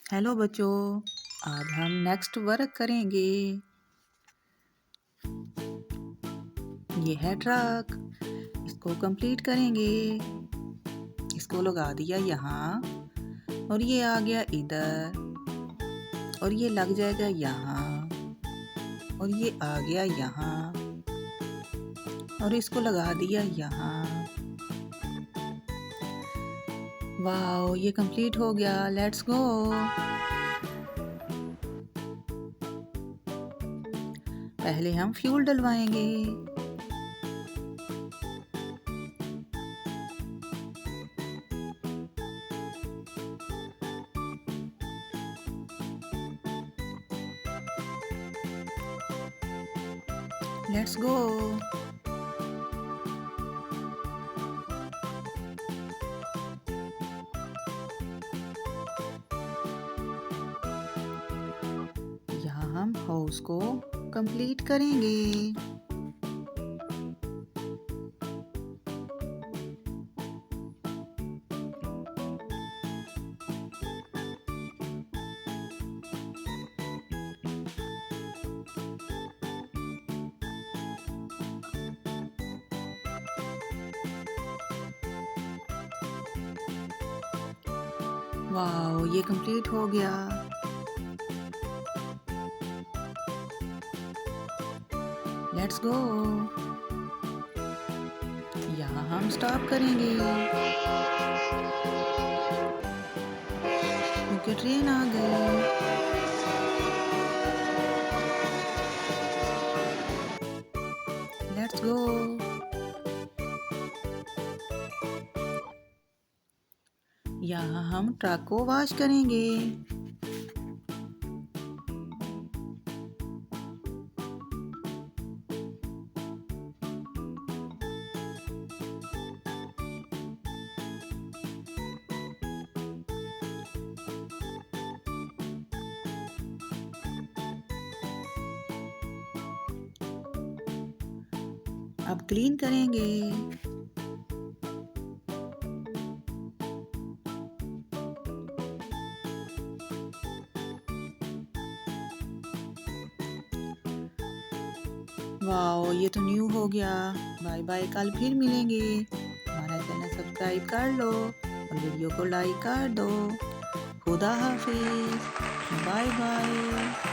Hello बच्चों, आज हम नेक्स्ट वर्क करेंगे। ये है ट्रक, इसको कंप्लीट करेंगे। इसको लगा दिया यहाँ और ये आ गया इधर और ये लग जाएगा यहाँ और ये आ गया यहाँ और इसको लगा दिया यहाँ। वाओ, ये कंप्लीट हो गया। Let's go. पहले हम फ्यूल डलवाएंगे। Let's go. यहाँ हम हाउस को कंप्लीट करेंगे। वाओ, ये कंप्लीट हो गया। Let's go. यहाँ हम स्टॉप करेंगे क्योंकि ट्रेन आ गई। Let's go. यहाँ हम ट्रक को वॉश करेंगे। अब क्लीन करेंगे। वाओ, ये तो न्यू हो गया। बाय बाय, कल फिर मिलेंगे। हमारा चैनल सब्सक्राइब कर लो और वीडियो को लाइक कर दो। खुदा हाफिज। Bye bye.